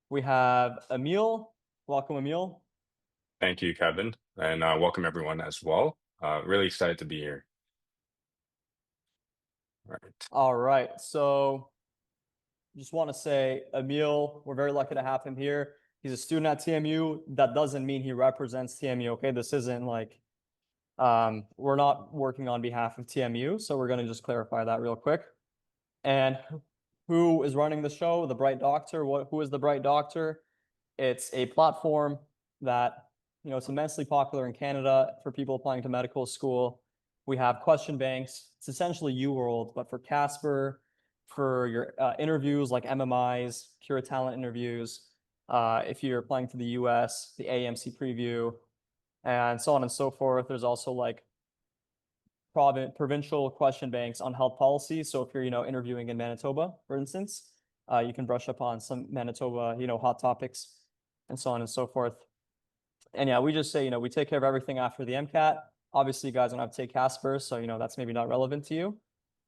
We have Emil. Welcome, Emil. Thank you, Kevin, and welcome everyone as well. Really excited to be here. Right. All right. So just want to say, Emil, we're very lucky to have him here. He's a student at TMU. That doesn't mean he represents TMU. Okay. This isn't like we're not working on behalf of TMU. So we're going to just clarify that real quick. And who is running the show? The Bright Doctor. Who is the Bright Doctor? It's a platform that, it's immensely popular in Canada for people applying to medical school. We have question banks. It's essentially UWorld, but for Casper, for your interviews like MMIs, Cura Talent interviews. If you're applying to the US, the AMC preview, and so on and so forth. There's also like provincial question banks on health policy. So if you're, interviewing in Manitoba, for instance, you can brush up on some Manitoba, hot topics and so on and so forth. And yeah, we just say, we take care of everything after the MCAT. Obviously, you guys don't have to take Casper, so that's maybe not relevant to you.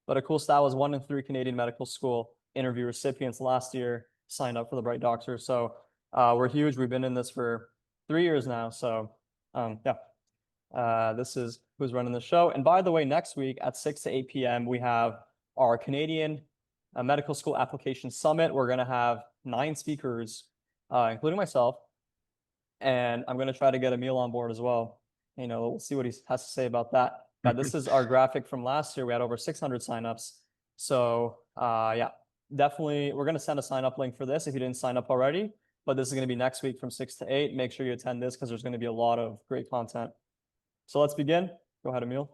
But a cool stat was 1 in 3 Canadian medical school interview recipients last year signed up for the Bright Doctor. So we're huge. We've been in this for 3 years now. So yeah, this is who's running the show. And by the way, next week at 6 to 8 p.m., we have our Canadian Medical School Application Summit. We're going to have 9 speakers, including myself. And I'm going to try to get Emil on board as well. We'll see what he has to say about that. But this is our graphic from last year. We had over 600 signups. So yeah, definitely, we're going to send a sign up link for this if you didn't sign up already. But this is going to be next week from 6 to 8. Make sure you attend this because there's going to be a lot of great content. So let's begin. Go ahead, Emil.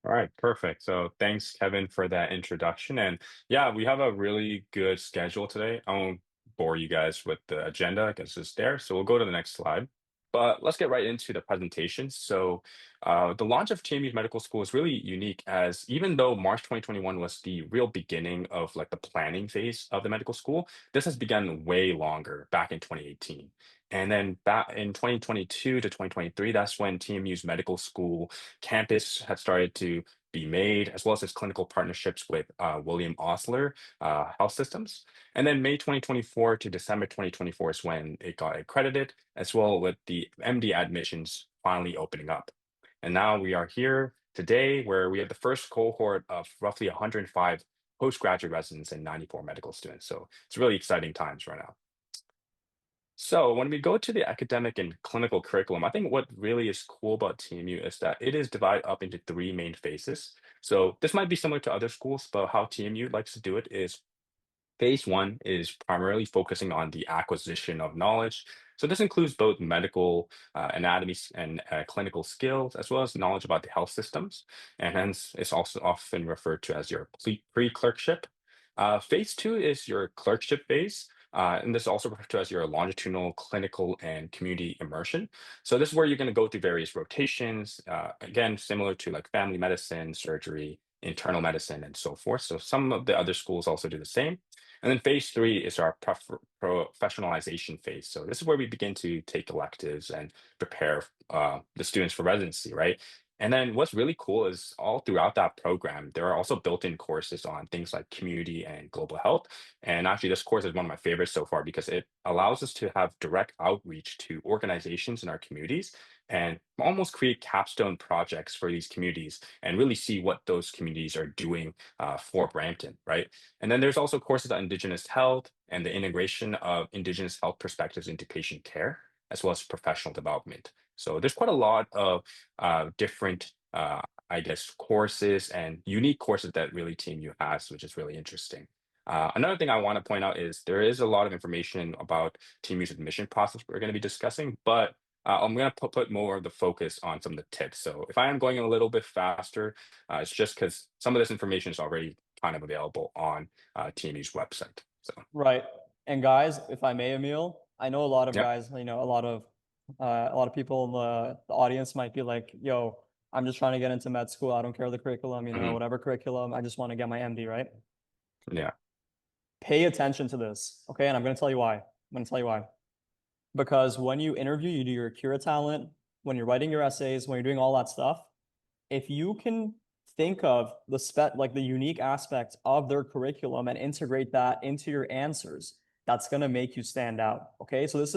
All right, perfect. So thanks, Kevin, for that introduction. And yeah, we have a really good schedule today. I won't bore you guys with the agenda because it's there. So we'll go to the next slide. But let's get right into the presentation. So the launch of TMU's medical school is really unique as even though March 2021 was the real beginning of like the planning phase of the medical school, this has begun way longer back in 2018. And then back in 2022 to 2023, that's when TMU's medical school campus had started to be made, as well as its clinical partnerships with William Osler Health Systems. And then May 2024 to December 2024 is when it got accredited, as well with the MD admissions finally opening up. And now we are here today where we have the first cohort of roughly 105 postgraduate residents and 94 medical students. So it's really exciting times right now. So when we go to the academic and clinical curriculum, I think what really is cool about TMU is that it is divided up into 3 main phases. So this might be similar to other schools, but how TMU likes to do it is phase one is primarily focusing on the acquisition of knowledge. So this includes both medical anatomy and clinical skills, as well as knowledge about the health systems. And hence, it's also often referred to as your pre-clerkship. Phase two is your clerkship phase. And this is also referred to as your longitudinal clinical and community immersion. So this is where you're going to go through various rotations, again, similar to like family medicine, surgery, internal medicine, and so forth. So some of the other schools also do the same. And then phase three is our professionalization phase. So this is where we begin to take electives and prepare the students for residency, right? And then what's really cool is all throughout that program, there are also built-in courses on things like community and global health. And actually, this course is one of my favorites so far because it allows us to have direct outreach to organizations in our communities and almost create capstone projects for these communities and really see what those communities are doing for Brampton, right? And then there's also courses on Indigenous health and the integration of Indigenous health perspectives into patient care, as well as professional development. So there's quite a lot of different, I guess, courses and unique courses that really TMU has, which is really interesting. Another thing I want to point out is there is a lot of information about TMU's admission process we're going to be discussing, but I'm going to put more of the focus on some of the tips. So if I am going a little bit faster, it's just because some of this information is already kind of available on TMU's website. So Right. And guys, if I may, Emil, I know a lot of yeah. guys, a lot of people in the audience might be like, yo, I'm just trying to get into med school. I don't care the curriculum, Mhm. whatever curriculum. I just want to get my MD, right? Yeah. Pay attention to this. Okay. And I'm going to tell you why. I'm going to tell you why. Because when you interview, you do your Cura talent, when you're writing your essays, when you're doing all that stuff, if you can think of the unique aspect of their curriculum and integrate that into your answers, that's going to make you stand out. Okay. So this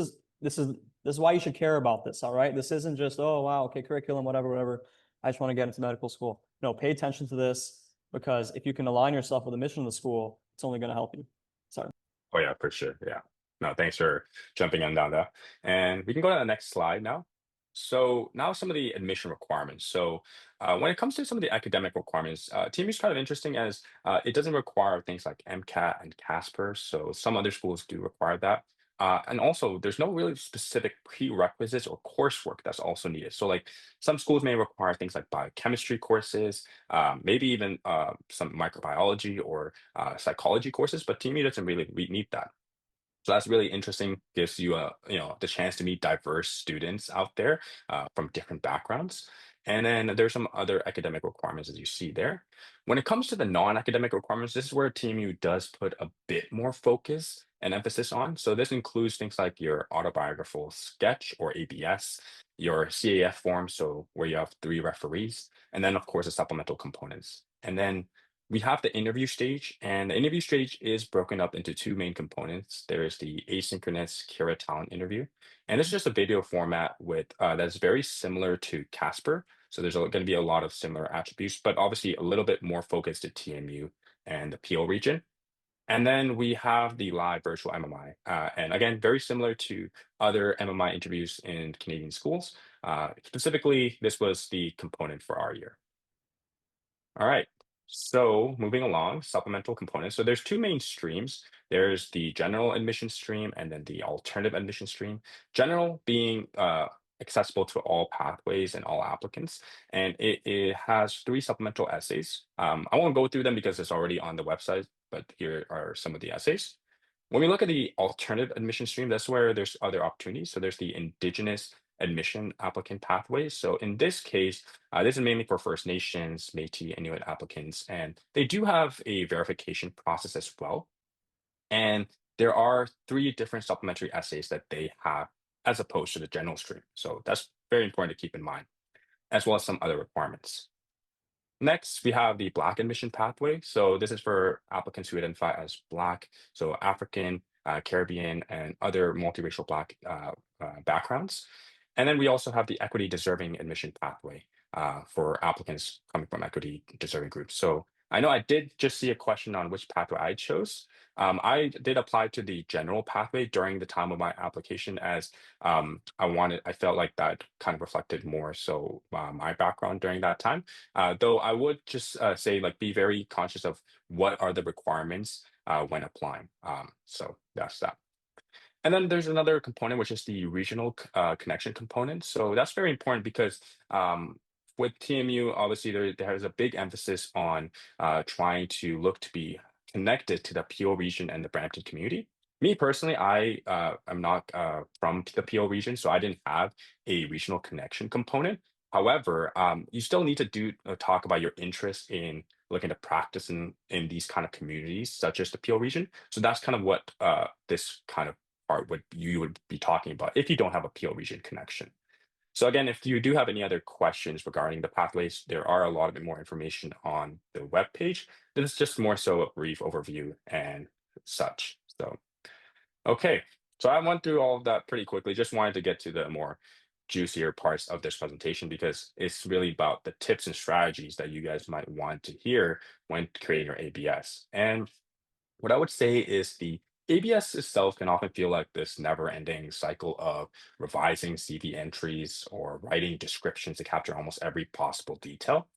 is why you should care about this. All right. This isn't just, oh, wow. Okay. Curriculum, whatever, whatever. I just want to get into medical school. No, pay attention to this because if you can align yourself with the mission of the school, it's only going to help you. Sorry. Oh yeah, for sure. Yeah. No, thanks for jumping in on that. And we can go to the next slide now. So now some of the admission requirements. So when it comes to some of the academic requirements, TMU is kind of interesting as it doesn't require things like MCAT and Casper. So some other schools do require that. And also, there's no really specific prerequisites or coursework that's also needed. So, like some schools may require things like biochemistry courses, maybe even some microbiology or psychology courses, but TMU doesn't really need that. So that's really interesting. Gives you the chance to meet diverse students out there from different backgrounds. And then there's some other academic requirements as you see there. When it comes to the non-academic requirements, this is where TMU does put a bit more focus and emphasis on. So this includes things like your autobiographical sketch or ABS, your CAF form, so where you have 3 referees, and then of course the supplemental components. And then we have the interview stage, and the interview stage is broken up into 2 main components. There is the asynchronous Kira talent interview, and it's just a video format with that's very similar to Casper. So there's going to be a lot of similar attributes, but obviously a little bit more focused to TMU and the PO region. And then we have the live virtual MMI, and again, very similar to other MMI interviews in Canadian schools. Specifically, this was the component for our year. All right. So moving along, supplemental components. So there's 2 main streams. There's the general admission stream and then the alternative admission stream. General being accessible to all pathways and all applicants. And it has 3 supplemental essays. I won't go through them because it's already on the website, but here are some of the essays. When we look at the alternative admission stream, that's where there's other opportunities. So there's the indigenous admission applicant pathways. So in this case, this is mainly for First Nations, Métis, Inuit applicants, and they do have a verification process as well. And there are 3 different supplementary essays that they have as opposed to the general stream. So that's very important to keep in mind, as well as some other requirements. Next, we have the Black admission pathway. So this is for applicants who identify as Black, so African, Caribbean, and other multiracial Black backgrounds. And then we also have the equity deserving admission pathway for applicants coming from equity deserving groups. So I know I did just see a question on which pathway I chose. I did apply to the general pathway during the time of my application as I felt like that kind of reflected more so my background during that time. Though I would just say like be very conscious of what are the requirements when applying. So that's that. And then there's another component, which is the regional connection component. So that's very important because with TMU, obviously there is a big emphasis on trying to look to be connected to the PO region and the Brampton community. Me personally, I am not from the PO region, so I didn't have a regional connection component. However, you still need to talk about your interest in looking to practice in these kind of communities, such as the PO region. So that's kind of what this kind of part you would be talking about if you don't have a PO region connection. So again, if you do have any other questions regarding the pathways, there are a lot of more information on the webpage. This is just more so a brief overview and such. So, okay. So I went through all of that pretty quickly. Just wanted to get to the more juicier parts of this presentation because it's really about the tips and strategies that you guys might want to hear when creating your ABS. And what I would say is the ABS itself can often feel like this never-ending cycle of revising CV entries or writing descriptions to capture almost every possible detail.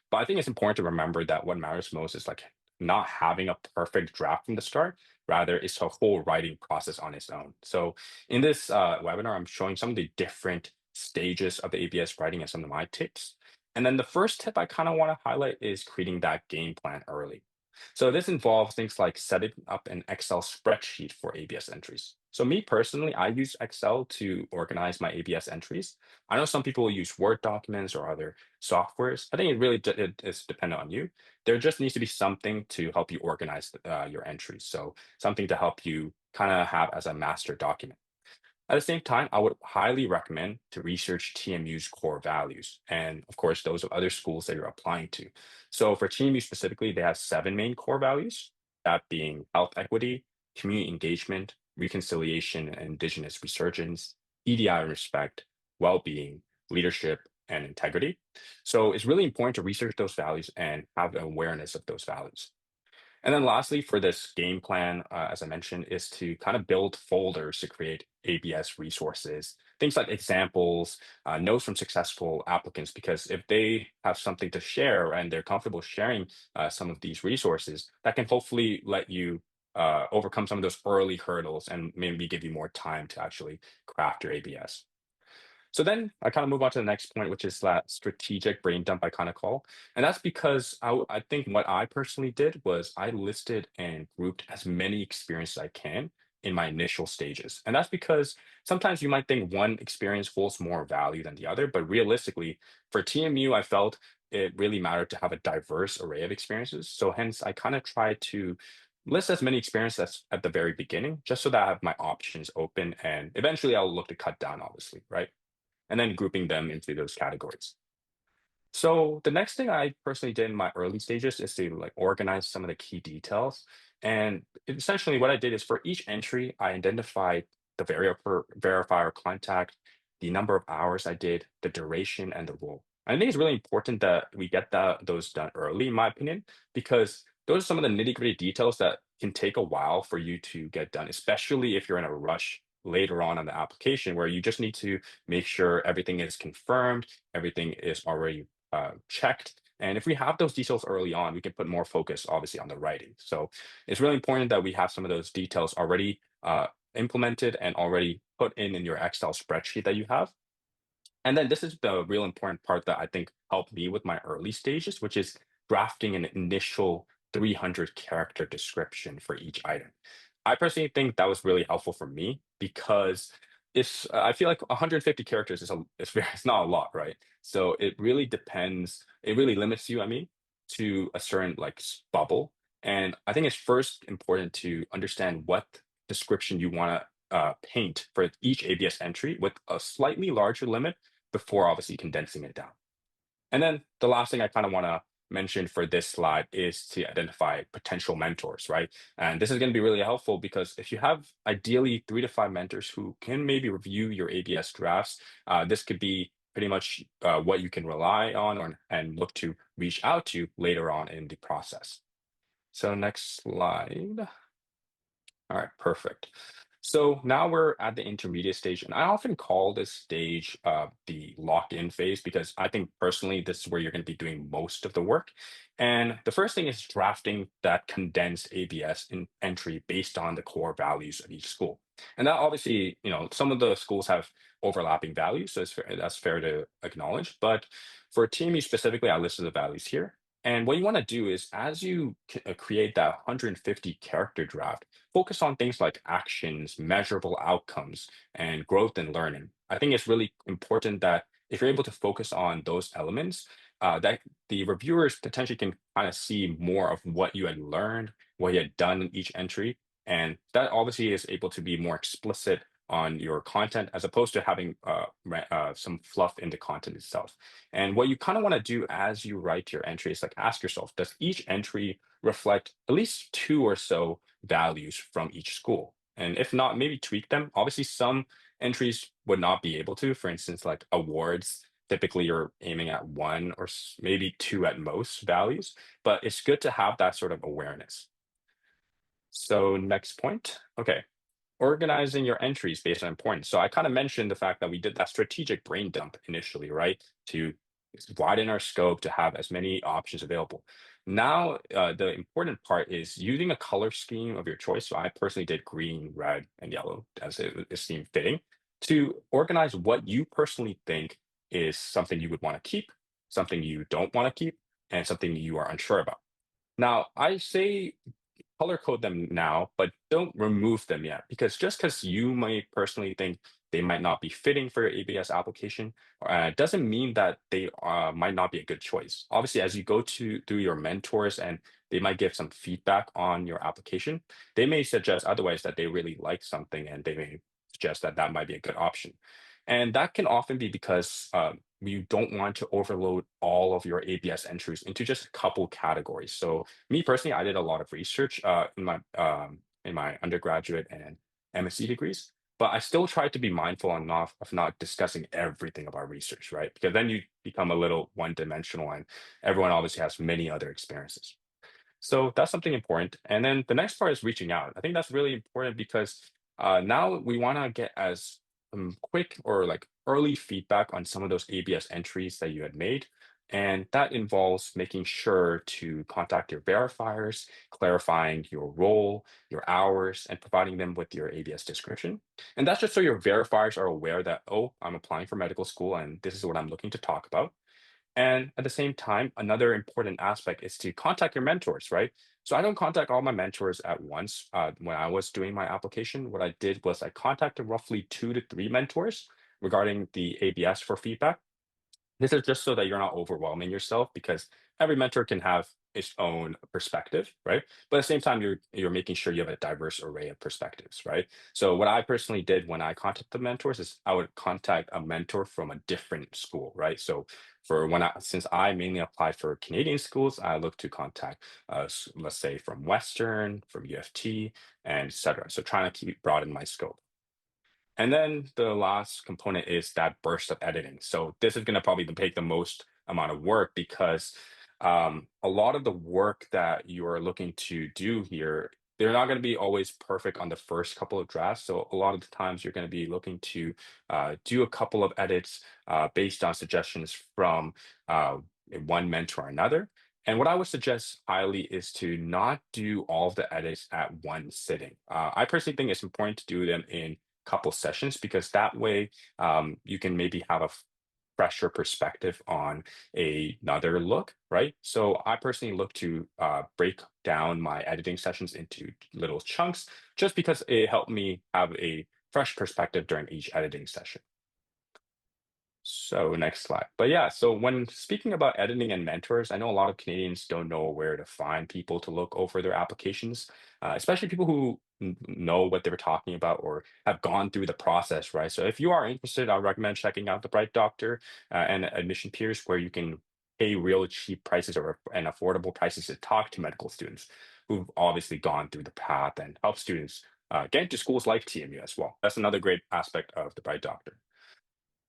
But I think it's important to remember that what matters most is like not having a perfect draft from the start. Rather, it's a whole writing process on its own. So in this webinar, I'm showing some of the different stages of the ABS writing and some of my tips. And then the first tip I kind of want to highlight is creating that game plan early. So this involves things like setting up an Excel spreadsheet for ABS entries. So me personally, I use Excel to organize my ABS entries. I know some people use Word documents or other softwares. I think it really it is dependent on you. There just needs to be something to help you organize your entries. So something to help you kind of have as a master document. At the same time, I would highly recommend to research TMU's core values, and of course, those of other schools that you're applying to. So for TMU specifically, they have 7 main core values, that being health equity, community engagement, reconciliation and indigenous resurgence, EDI and respect, well-being, leadership, and integrity. So it's really important to research those values and have an awareness of those values. And then lastly, for this game plan, as I mentioned, is to kind of build folders to create ABS resources, things like examples, notes from successful applicants, because if they have something to share and they're comfortable sharing some of these resources, that can hopefully let you overcome some of those early hurdles and maybe give you more time to actually craft your ABS. So then I kind of move on to the next point, which is that strategic brain dump I kind of call. And that's because I think what I personally did was I listed and grouped as many experiences I can in my initial stages. And that's because sometimes you might think one experience holds more value than the other, but realistically, for TMU, I felt it really mattered to have a diverse array of experiences. So hence, I kind of tried to list as many experiences at the very beginning, just so that I have my options open. And eventually, I'll look to cut down, obviously, right? And then grouping them into those categories. So the next thing I personally did in my early stages is to like organize some of the key details. And essentially what I did is for each entry, I identified the verifier contact, the number of hours I did, the duration, and the role. I think it's really important that we get those done early, in my opinion, because those are some of the nitty-gritty details that can take a while for you to get done, especially if you're in a rush later on the application where you just need to make sure everything is confirmed, everything is already checked. And if we have those details early on, we can put more focus, obviously, on the writing. So it's really important that we have some of those details already implemented and already put in your Excel spreadsheet that you have. And then this is the real important part that I think helped me with my early stages, which is drafting an initial 300 character description for each item. I personally think that was really helpful for me because I feel like 150 characters it's not a lot, right? So it really depends, it really limits you, I mean, to a certain like bubble. And I think it's first important to understand what description you want to paint for each ABS entry with a slightly larger limit before obviously condensing it down. And then the last thing I kind of want to mention for this slide is to identify potential mentors, right? And this is going to be really helpful because if you have ideally 3 to 5 mentors who can maybe review your ABS drafts, this could be pretty much what you can rely on and look to reach out to later on in the process. So next slide. All right, perfect. So now we're at the intermediate stage, and I often call this stage the lock-in phase because I think personally this is where you're going to be doing most of the work. And the first thing is drafting that condensed ABS entry based on the core values of each school. And that obviously, some of the schools have overlapping values, so that's fair to acknowledge. But for TMU specifically, I listed the values here. And what you want to do is as you create that 150 character draft, focus on things like actions, measurable outcomes, and growth and learning. I think it's really important that if you're able to focus on those elements, that the reviewers potentially can kind of see more of what you had learned, what you had done in each entry. And that obviously is able to be more explicit on your content as opposed to having some fluff in the content itself. And what you kind of want to do as you write your entry is like ask yourself, does each entry reflect at least 2 or so values from each school? And if not, maybe tweak them. Obviously, some entries would not be able to. For instance, like awards, typically you're aiming at 1 or maybe 2 at most values, but it's good to have that sort of awareness. So next point. Okay, organizing your entries based on importance. So I kind of mentioned the fact that we did that strategic brain dump initially, right? To widen our scope to have as many options available. Now, the important part is using a color scheme of your choice. So I personally did green, red, and yellow as it seemed fitting to organize what you personally think is something you would want to keep, something you don't want to keep, and something you are unsure about. Now, I say color code them now, but don't remove them yet, because just because you might personally think they might not be fitting for your ABS application, doesn't mean that they might not be a good choice. Obviously, as you go through your mentors and they might give some feedback on your application, they may suggest otherwise that they really like something and they may suggest that that might be a good option. And that can often be because you don't want to overload all of your ABS entries into just a couple categories. So me personally, I did a lot of research in my undergraduate MSc degrees, but I still try to be mindful of not discussing everything about research, right? Because then you become a little one-dimensional, and everyone obviously has many other experiences. So that's something important. And then the next part is reaching out. I think that's really important because now we want to get as quick or like early feedback on some of those ABS entries that you had made. And that involves making sure to contact your verifiers, clarifying your role, your hours, and providing them with your ABS description. And that's just so your verifiers are aware that, oh, I'm applying for medical school and this is what I'm looking to talk about. And at the same time, another important aspect is to contact your mentors, right? So I don't contact all my mentors at once. When I was doing my application, what I did was I contacted roughly 2 to 3 mentors regarding the ABS for feedback. This is just so that you're not overwhelming yourself because every mentor can have its own perspective, right? But at the same time, you're making sure you have a diverse array of perspectives, right? So what I personally did when I contacted mentors is I would contact a mentor from a different school, right? So for since I mainly applied for Canadian schools, I look to contact let's say from Western, from UFT, and etc. So trying to keep broaden my scope. And then the last component is that burst of editing. So this is going to probably take the most amount of work because a lot of the work that you are looking to do here, they're not going to be always perfect on the first couple of drafts. So a lot of the times you're going to be looking to do a couple of edits based on suggestions from one mentor or another. And what I would suggest highly is to not do all of the edits at one sitting. I personally think it's important to do them in couple sessions because that way you can maybe have a fresher perspective on another look, right? So I personally look to break down my editing sessions into little chunks just because it helped me have a fresh perspective during each editing session. So next slide. But yeah, so when speaking about editing and mentors, I know a lot of Canadians don't know where to find people to look over their applications, especially people who know what they were talking about or have gone through the process, right? So if you are interested, I recommend checking out the Bright Doctor and Admission Peers, where you can pay real cheap prices and affordable prices to talk to medical students who've obviously gone through the path and help students get into schools like TMU as well. That's another great aspect of the Bright Doctor.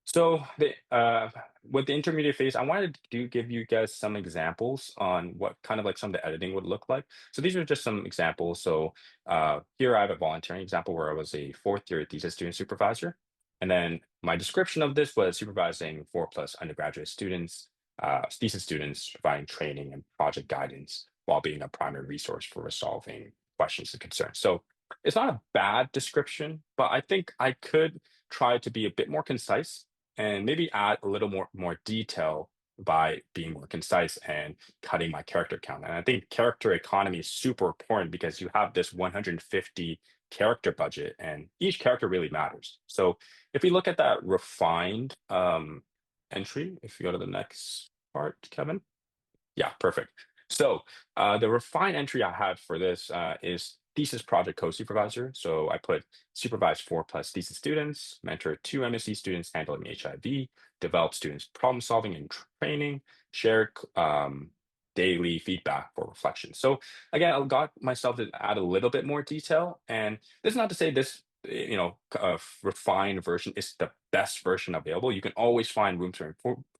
So with the intermediate phase, I wanted to give you guys some examples on what kind of like some of the editing would look like. So these are just some examples. So here I have a volunteering example where I was a fourth year thesis student supervisor. And then my description of this was supervising 4+ undergraduate students, thesis students, providing training and project guidance while being a primary resource for resolving questions and concerns. So it's not a bad description, but I think I could try to be a bit more concise and maybe add a little more detail by being more concise and cutting my character count. And I think character economy is super important because you have this 150 character budget and each character really matters. So if we look at that refined entry, if you go to the next part, Kevin. Yeah, perfect. So the refined entry I have for this is thesis project co-supervisor. So I put supervise 4+ thesis students, mentor 2 MSc students handling HIV, develop students problem solving and training, share daily feedback for reflection. So again, I got myself to add a little bit more detail. And this is not to say this, refined version is the best version available. You can always find room for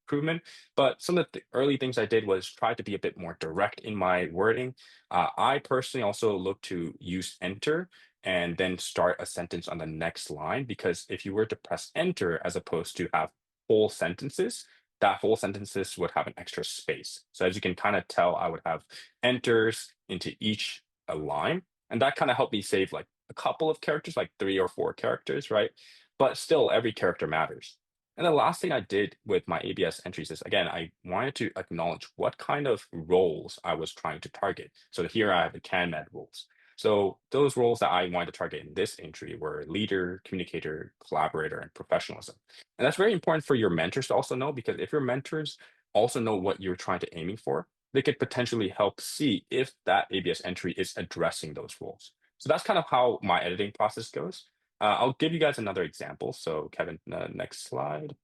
improvement. But some of the early things I did was try to be a bit more direct in my wording. I personally also look to use enter and then start a sentence on the next line, because if you were to press enter as opposed to have whole sentences, that whole sentences would have an extra space. So as you can kind of tell, I would have enters into each line, and that kind of helped me save like a couple of characters, like 3 or 4 characters, right? But still, every character matters. And the last thing I did with my ABS entries is, again, I wanted to acknowledge what kind of roles I was trying to target. So here I have the CanMed roles. So those roles that I wanted to target in this entry were leader, communicator, collaborator, and professionalism. And that's very important for your mentors to also know, because if your mentors also know what you're trying to aiming for, they could potentially help see if that ABS entry is addressing those roles. So that's kind of how my editing process goes. I'll give you guys another example. So Kevin, next slide.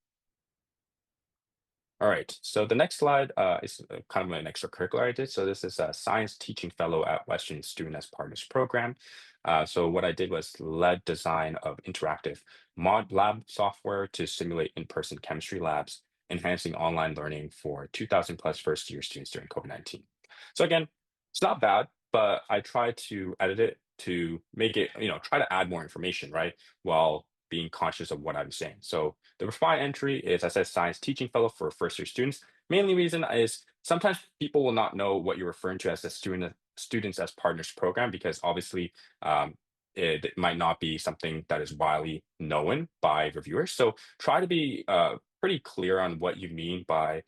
All right, so the next slide is kind of an extracurricular I did. So this is a science teaching fellow at Western student as part of this program. So what I did was led design of interactive mod lab software to simulate in-person chemistry labs, enhancing online learning for 2,000 plus first-year students during COVID-19. So again, it's not bad, but I tried to edit it to make it, try to add more information, right? While being conscious of what I'm saying. So the refined entry is, I said, science teaching fellow for first year students. Mainly reason is sometimes people will not know what you're referring to as the students as partners program, because obviously um, it might not be something that is widely known by reviewers. So try to be pretty clear on what you mean by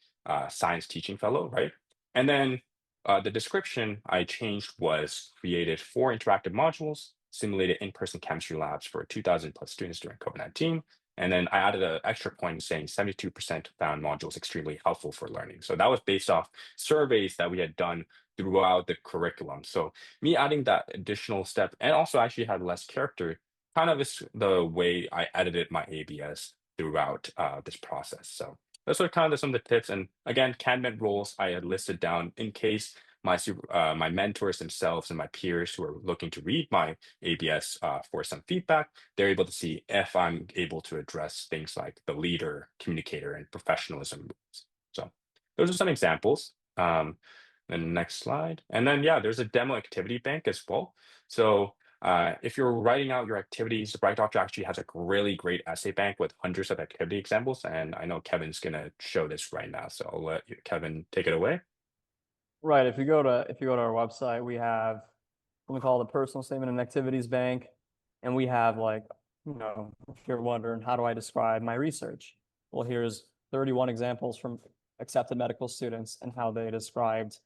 science teaching fellow, right? And then the description I changed was created 4 interactive modules, simulated in-person chemistry labs for 2,000 plus students during COVID-19. And then I added an extra point saying 72% found modules extremely helpful for learning. So that was based off surveys that we had done throughout the curriculum. So me adding that additional step and also actually had less character kind of is the way I edited my ABS throughout this process. So those are kind of some of the tips. And again, candidate roles I had listed down in case my mentors themselves and my peers who are looking to read my ABS for some feedback, they're able to see if I'm able to address things like the leader, communicator, and professionalism rules. So those are some examples. And next slide. And then, yeah, there's a demo activity bank as well. So if you're writing out your activities, the Bright Doctor actually has a really great essay bank with hundreds of activity examples. And I know Kevin's going to show this right now. So I'll let Kevin take it away. Right. If you go to our website, we have what we call the personal statement and activities bank. And we have like, if you're wondering, how do I describe my research? Well, here's 31 examples from accepted medical students and how they described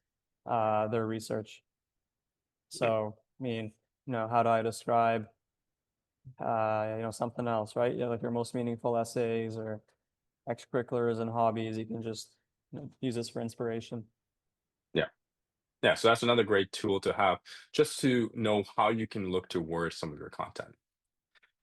their research. Yeah. So, I mean, how do I describe, something else, right? Like your most meaningful essays or extracurriculars and hobbies. You can just use this for inspiration. Yeah. Yeah. So that's another great tool to have just to know how you can look towards some of your content.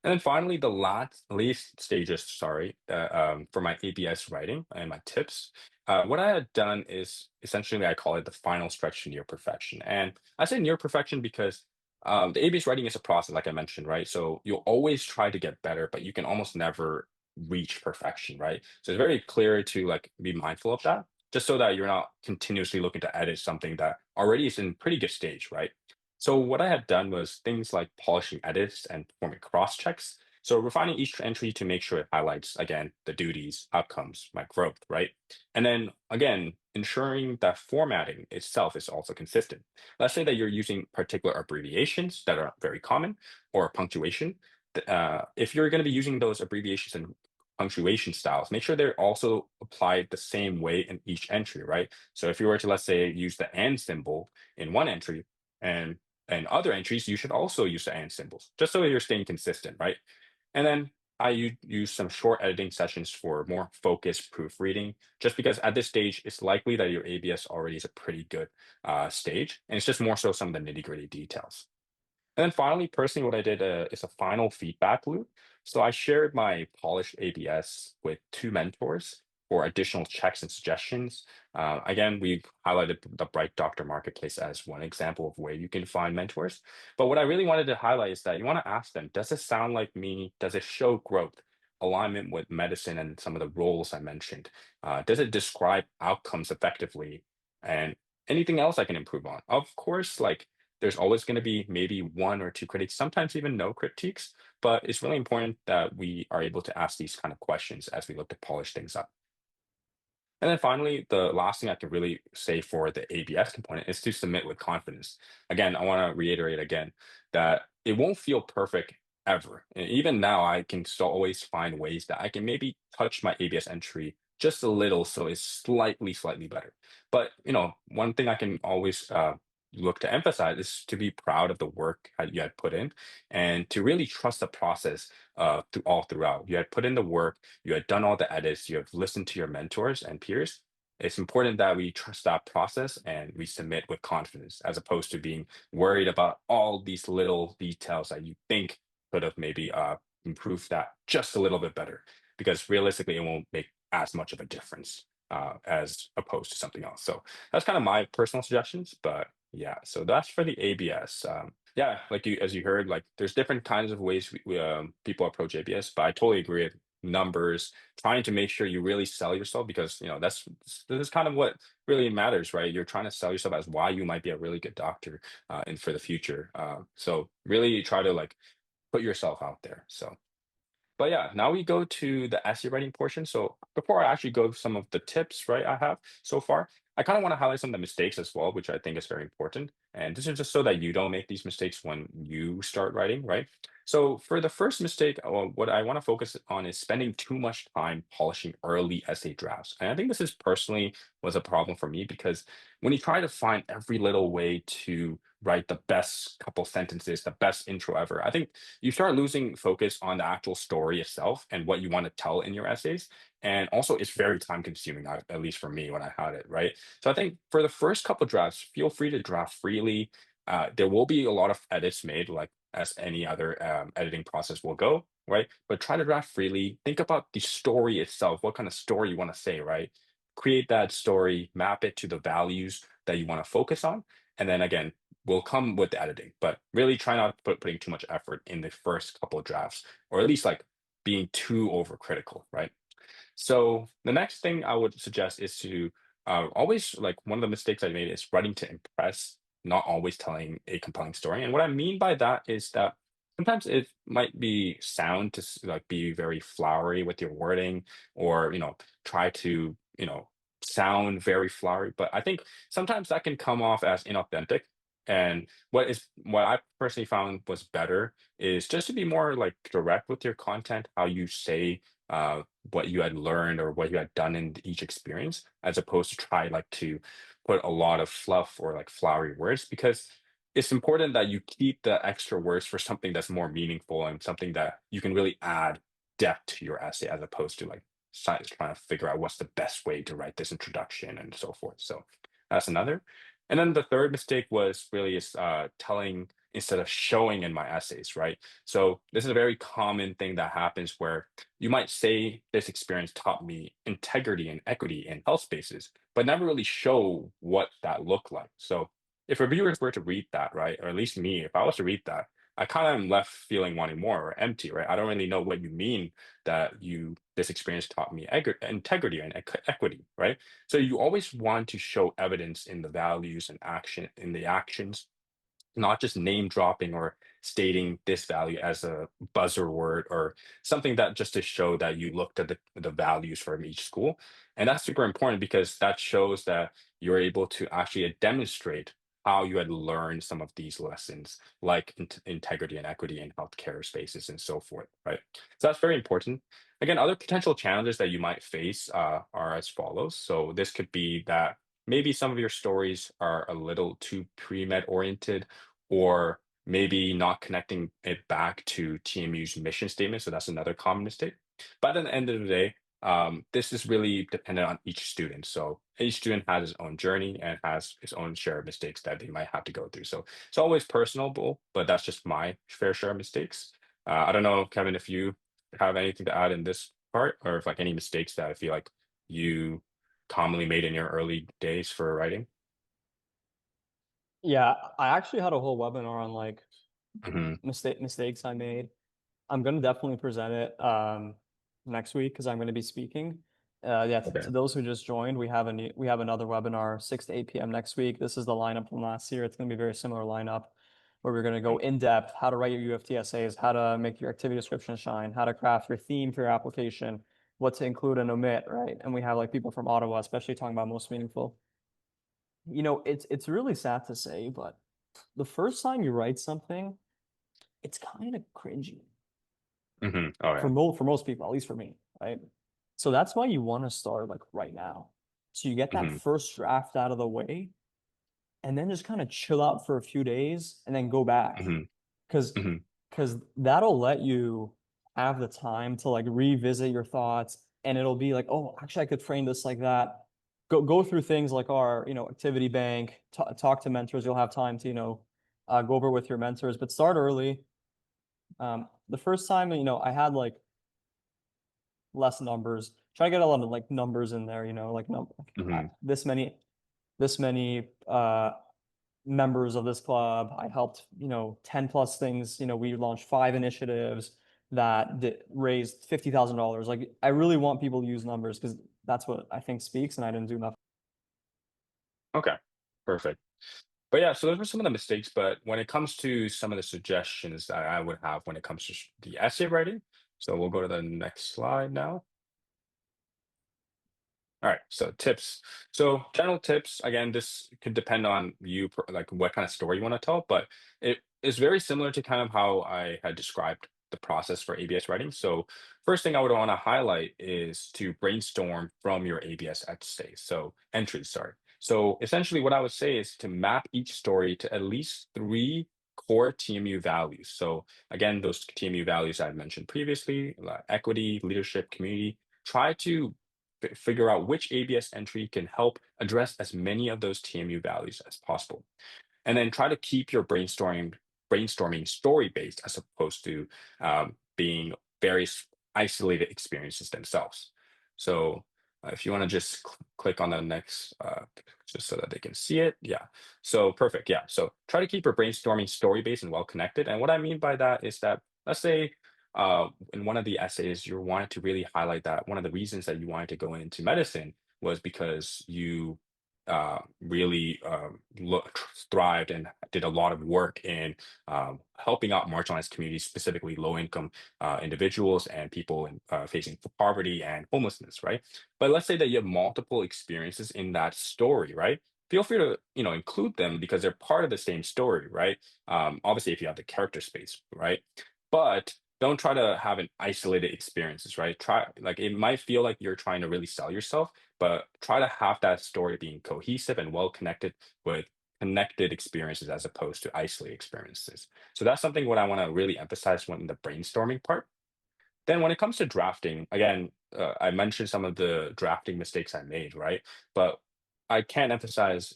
And then finally, the last least stages, sorry, for my ABS writing and my tips. What I had done is essentially I call it the final stretch to near perfection. And I say near perfection because the ABS writing is a process, like I mentioned, right? So you'll always try to get better, but you can almost never reach perfection, right? So it's very clear to like be mindful of that, just so that you're not continuously looking to edit something that already is in pretty good stage, right? So what I had done was things like polishing edits and performing cross checks. So refining each entry to make sure it highlights again the duties, outcomes, my growth, right? And then again, ensuring that formatting itself is also consistent. Let's say that you're using particular abbreviations that are very common or punctuation. If you're going to be using those abbreviations and punctuation styles, make sure they're also applied the same way in each entry, right? So if you were to, let's say, use the and symbol in one entry, and other entries, you should also use the and symbols, just so you're staying consistent, right? And then use some short editing sessions for more focused proofreading, just because at this stage, it's likely that your ABS already is a pretty good stage, and it's just more so some of the nitty-gritty details. And then finally, personally, what I did is a final feedback loop. So I shared my polished ABS with 2 mentors for additional checks and suggestions. Again, we highlighted the Bright Doctor Marketplace as one example of where you can find mentors. But what I really wanted to highlight is that you want to ask them, does it sound like me? Does it show growth, alignment with medicine and some of the roles I mentioned? Does it describe outcomes effectively? And anything else I can improve on? Of course, like there's always going to be maybe 1 or 2 critiques, sometimes even no critiques, but it's really important that we are able to ask these kind of questions as we look to polish things up. And then finally, the last thing I can really say for the ABS component is to submit with confidence. Again, I want to reiterate again that it won't feel perfect ever. And even now, I can still always find ways that I can maybe touch my ABS entry just a little so it's slightly better. But one thing I can always look to emphasize is to be proud of the work that you had put in and to really trust the process all throughout. You had put in the work, you had done all the edits, you have listened to your mentors and peers. It's important that we trust that process and we submit with confidence as opposed to being worried about all these little details that you think could have maybe improved that just a little bit better. Because realistically, it won't make as much of a difference as opposed to something else. So that's kind of my personal suggestions. But yeah, so that's for the ABS. yeah, like you as you heard, like there's different kinds of ways people approach ABS, but I totally agree with numbers, trying to make sure you really sell yourself because this is kind of what really matters, right? You're trying to sell yourself as why you might be a really good doctor and for the future. So really try to like put yourself out there. So but yeah, now we go to the essay writing portion. So before I actually go some of the tips, right, I have so far, I kind of want to highlight some of the mistakes as well, which I think is very important. And this is just so that you don't make these mistakes when you start writing, right? So for the first mistake, what I want to focus on is spending too much time polishing early essay drafts. And I think this is personally was a problem for me because when you try to find every little way to write the best couple sentences, the best intro ever, I think you start losing focus on the actual story itself and what you want to tell in your essays. And also, it's very time consuming, at least for me when I had it, right? So I think for the first couple drafts, feel free to draft freely. There will be a lot of edits made, like as any other editing process will go, right? But try to draft freely. Think about the story itself, what kind of story you want to say, right? Create that story, map it to the values that you want to focus on. And then again, will come with the editing, but really try not to putting too much effort in the first couple of drafts, or at least like being too overcritical, right? So the next thing I would suggest is to always like one of the mistakes I made is writing to impress, not always telling a compelling story. And what I mean by that is that sometimes it might be sound to like be very flowery with your wording, or try to sound very flowery. But I think sometimes that can come off as inauthentic. And what I personally found was better is just to be more like direct with your content, how you say what you had learned or what you had done in each experience, as opposed to try like to put a lot of fluff or like flowery words, because it's important that you keep the extra words for something that's more meaningful and something that you can really add depth to your essay, as opposed to like trying to figure out what's the best way to write this introduction and so forth. So that's another. And then the third mistake was really is telling instead of showing in my essays, right? So this is a very common thing that happens where you might say this experience taught me integrity and equity in health spaces, but never really show what that looked like. So if reviewers were to read that, right, or at least me, if I was to read that, I kind of am left feeling wanting more or empty, right? I don't really know what you mean that this experience taught me integrity and equity, right? So you always want to show evidence in the values and action in the actions, not just name dropping or stating this value as a buzzer word or something that just to show that you looked at the values from each school. And that's super important because that shows that you're able to actually demonstrate how you had learned some of these lessons, like integrity and equity in healthcare spaces and so forth, right? So that's very important. Again, other potential challenges that you might face are as follows. So this could be that maybe some of your stories are a little too pre-med oriented, or maybe not connecting it back to TMU's mission statement. So that's another common mistake. But at the end of the day, this is really dependent on each student. So each student has his own journey and has his own share of mistakes that they might have to go through. So it's always personable, but that's just my fair share of mistakes. I don't know, Kevin, if you have anything to add in this part, or if like any mistakes that I feel like you commonly made in your early days for writing. Yeah, I actually had a whole webinar on like Hmm. mistakes I made. I'm gonna definitely present it next week because I'm gonna be speaking. Yeah, Okay. to those who just joined, we have another webinar 6 to 8 p.m. next week. This is the lineup from last year. It's gonna be a very similar lineup where we're gonna go in depth, how to write your UFT essays, how to make your activity description shine, how to craft your theme for your application, what to include and omit, right? And we have like people from Ottawa, especially talking about most meaningful. It's really sad to say, but the first time you write something, it's kind of cringy Oh yeah. for most people, at least for me, right? So that's why you want to start like right now. So you get that Hmm. first draft out of the way and then just kind of chill out for a few days and then go back. Hmm. Cause Hmm. because that'll let you have the time to like revisit your thoughts and it'll be like, oh, actually I could frame this like that. Go through things like our, activity bank, talk to mentors. You'll have time to, go over with your mentors, but start early. The first time, I had like less numbers. Try to get a lot of like numbers in there, like Hmm. this many members of this club. I helped, 10 plus things. We launched 5 initiatives that raised $50,000. Like, I really want people to use numbers because that's what I think speaks, and I didn't do enough. Okay, perfect. But yeah, so those were some of the mistakes. But when it comes to some of the suggestions that I would have when it comes to the essay writing, so we'll go to the next slide now. All right, so tips. So general tips, again, this could depend on you, like what kind of story you want to tell, but it is very similar to kind of how I had described the process for ABS writing. So first thing I would want to highlight is to brainstorm from your ABS essays. So entries, sorry. So essentially what I would say is to map each story to at least 3 core TMU values. So again, those TMU values I mentioned previously, like equity, leadership, community. Try to figure out which ABS entry can help address as many of those TMU values as possible. And then try to keep your brainstorming story based as opposed to being various isolated experiences themselves. So if you want to just click on the next, just so that they can see it. Yeah. So perfect. Yeah. So try to keep your brainstorming story based and well connected. And what I mean by that is that, let's say, in one of the essays, you wanted to really highlight that one of the reasons that you wanted to go into medicine was because you really thrived and did a lot of work in helping out marginalized communities, specifically low-income individuals and people facing poverty and homelessness, right? But let's say that you have multiple experiences in that story, right? Feel free to include them because they're part of the same story, right? Obviously, if you have the character space, right? But don't try to have an isolated experiences, right? Try like it might feel like you're trying to really sell yourself, but try to have that story being cohesive and well connected with connected experiences as opposed to isolated experiences. So that's something what I want to really emphasize when the brainstorming part. Then when it comes to drafting, again, I mentioned some of the drafting mistakes I made, right? But I can't emphasize,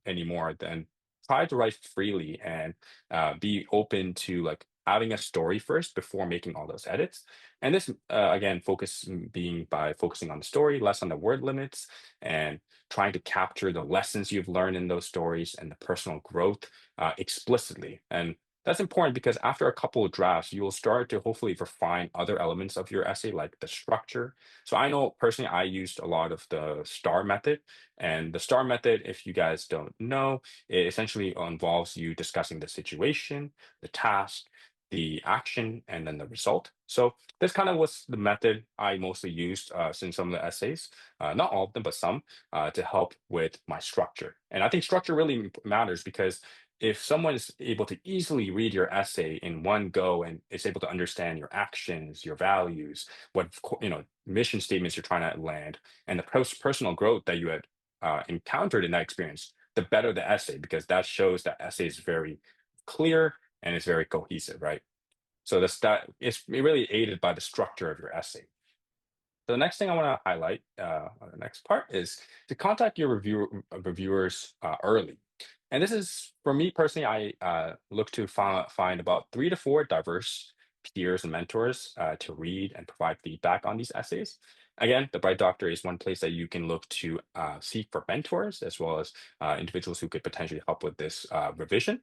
anymore than try to write freely and be open to like having a story first before making all those edits. And this, again, being by focusing on the story, less on the word limits, and trying to capture the lessons you've learned in those stories and the personal growth explicitly. And that's important because after a couple of drafts, you will start to hopefully refine other elements of your essay, like the structure. So I know personally, I used a lot of the STAR method. And the STAR method, if you guys don't know, it essentially involves you discussing the situation, the task, the action, and then the result. So this kind of was the method I mostly used in some of the essays, not all of them, but some, to help with my structure. And I think structure really matters because if someone is able to easily read your essay in one go and is able to understand your actions, your values, what mission statements you're trying to land, and the personal growth that you had encountered in that experience, the better the essay because that shows that essay is very clear and it's very cohesive, right? So that it's really aided by the structure of your essay. So the next thing I want to highlight on the next part is to contact your reviewers early. And this is for me personally, I look to find about 3 to 4 diverse peers and mentors to read and provide feedback on these essays. Again, the Bright Doctor is one place that you can look to seek for mentors as well as individuals who could potentially help with this revision.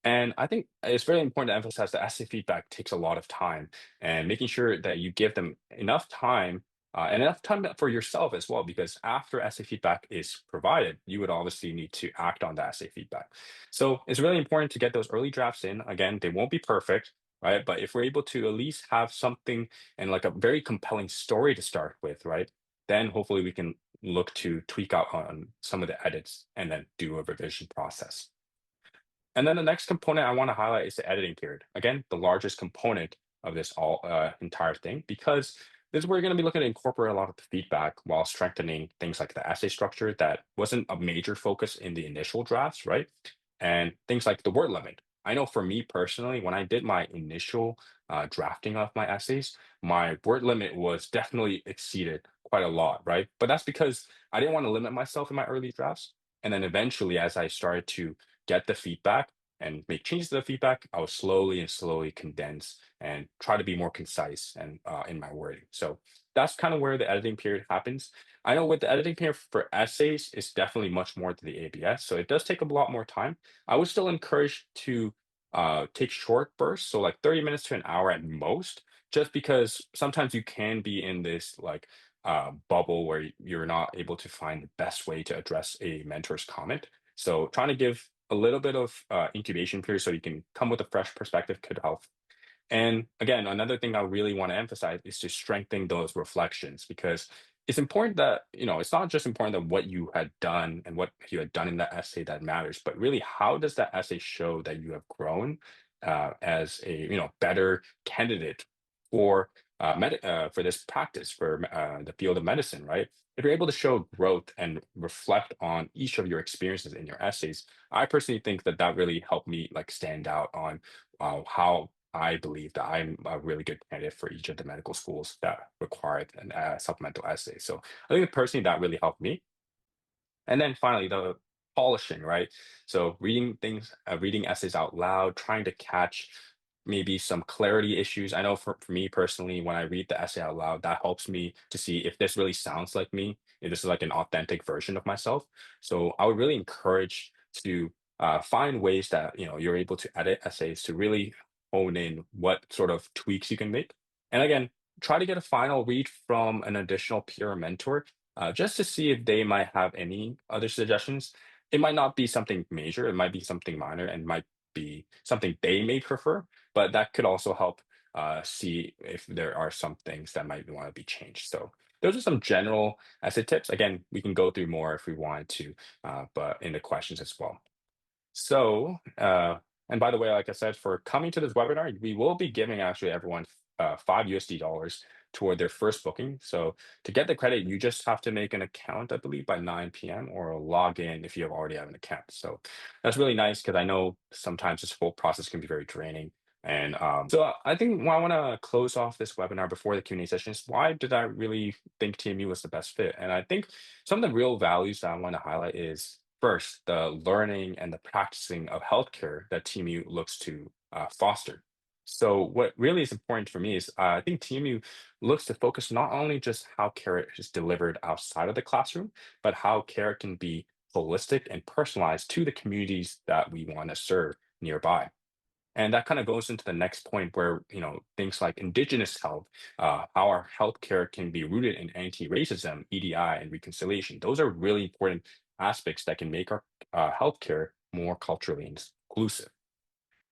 And I think it's very important to emphasize that essay feedback takes a lot of time and making sure that you give them enough time and enough time for yourself as well, because after essay feedback is provided, you would obviously need to act on that essay feedback. So it's really important to get those early drafts in. Again, they won't be perfect, right? But if we're able to at least have something and like a very compelling story to start with, right? Then hopefully we can look to tweak out on some of the edits and then do a revision process. And then the next component I want to highlight is the editing period. Again, the largest component of this all entire thing, because this is where you're going to be looking to incorporate a lot of the feedback while strengthening things like the essay structure that wasn't a major focus in the initial drafts, right? And things like the word limit. I know for me personally, when I did my initial drafting of my essays, my word limit was definitely exceeded quite a lot, right? But that's because I didn't want to limit myself in my early drafts. And then eventually, as I started to get the feedback, and make changes to the feedback, I would slowly and slowly condense and try to be more concise and in my wording. So that's kind of where the editing period happens. I know with the editing period for essays, it's definitely much more to the ABS, so it does take a lot more time. I would still encourage to take short bursts, so like 30 minutes to an hour at most, just because sometimes you can be in this like bubble where you're not able to find the best way to address a mentor's comment. So trying to give a little bit of incubation period so you can come with a fresh perspective could help. And again, another thing I really want to emphasize is to strengthen those reflections because it's important that, it's not just important that what you had done and what you had done in that essay that matters, but really how does that essay show that you have grown as a, better candidate for for this practice for the field of medicine, right? If you're able to show growth and reflect on each of your experiences in your essays, I personally think that that really helped me like stand out on how I believe that I'm a really good candidate for each of the medical schools that required an supplemental essay. So I think personally that really helped me. And then finally, the polishing, right? So reading things, reading essays out loud, trying to catch maybe some clarity issues. I know for me personally, when I read the essay out loud, that helps me to see if this really sounds like me, if this is like an authentic version of myself. So I would really encourage to find ways that you're able to edit essays to really hone in what sort of tweaks you can make. And again, try to get a final read from an additional peer or mentor just to see if they might have any other suggestions. It might not be something major, it might be something minor, and might be something they may prefer, but that could also help see if there are some things that might want to be changed. So those are some general essay tips. Again, we can go through more if we wanted to, but in the questions as well. So, and by the way, like I said, for coming to this webinar, we will be giving actually everyone $5 toward their first booking. So to get the credit, you just have to make an account, I believe, by 9 p.m. or log in if you have already have an account. So that's really nice because I know sometimes this whole process can be very draining. And so I think I want to close off this webinar before the Q&A session is why did I really think TMU was the best fit? And I think some of the real values that I want to highlight is first, the learning and the practicing of healthcare that TMU looks to foster. So, what really is important for me is I think TMU looks to focus not only just how care is delivered outside of the classroom, but how care can be holistic and personalized to the communities that we want to serve nearby. And that kind of goes into the next point where, things like indigenous health, how our healthcare can be rooted in anti-racism, EDI, and reconciliation. Those are really important aspects that can make our healthcare more culturally inclusive.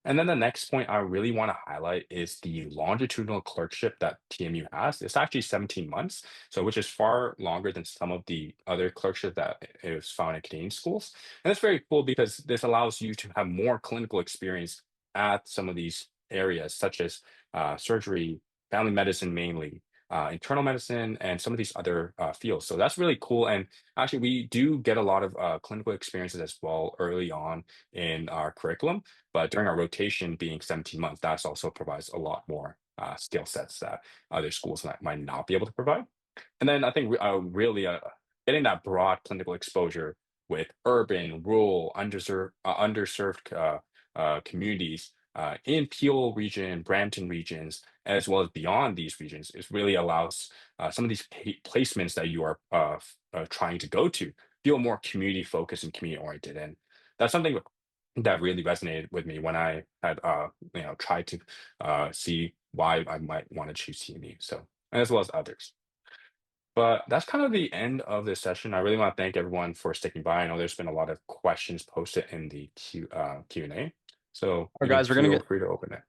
And then the next point I really want to highlight is the longitudinal clerkship that TMU has. It's actually 17 months, so which is far longer than some of the other clerkships that is found in Canadian schools. And it's very cool because this allows you to have more clinical experience at some of these areas, such as surgery, family medicine mainly, internal medicine, and some of these other fields. So that's really cool. And actually, we do get a lot of clinical experiences as well early on in our curriculum. But during our rotation being 17 months, that's also provides a lot more skill sets that other schools might not be able to provide. And then I think really getting that broad clinical exposure with urban, rural, underserved communities in Peel region, Brampton regions, as well as beyond these regions, it really allows some of these placements that you are trying to go to feel more community focused and community oriented. And that's something that really resonated with me when I had tried to see why I might want to choose TMU. So, and as well as others. But that's kind of the end of this session. I really want to thank everyone for sticking by. I know there's been a lot of questions posted in the Q&A, so Or you can guys, we're gonna feel get free to open it.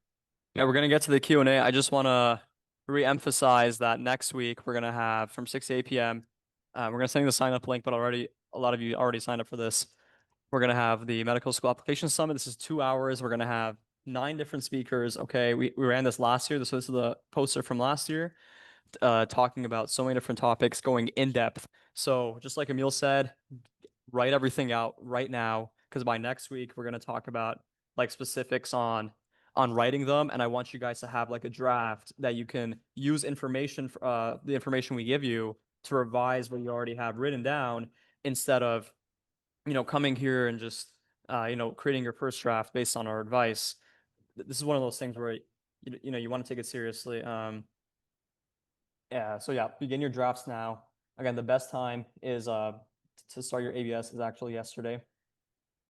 yeah, Yeah. we're gonna get to the Q&A. I just wanna re-emphasize that next week we're gonna have from 6 to 8 p.m. We're gonna send you the sign up link, but already a lot of you already signed up for this. We're gonna have the medical school application summit. This is 2 hours. We're gonna have 9 different speakers. Okay, we ran this last year. So this is the poster from last year, talking about so many different topics, going in depth. So just like Emil said, write everything out right now because by next week we're going to talk about like specifics on writing them, and I want you guys to have like a draft that you can use information the information we give you to revise what you already have written down instead of coming here and just creating your first draft based on our advice, this is one of those things where, you want to take it seriously. Yeah, so yeah, begin your drafts now. Again, the best time is to start your ABS is actually yesterday.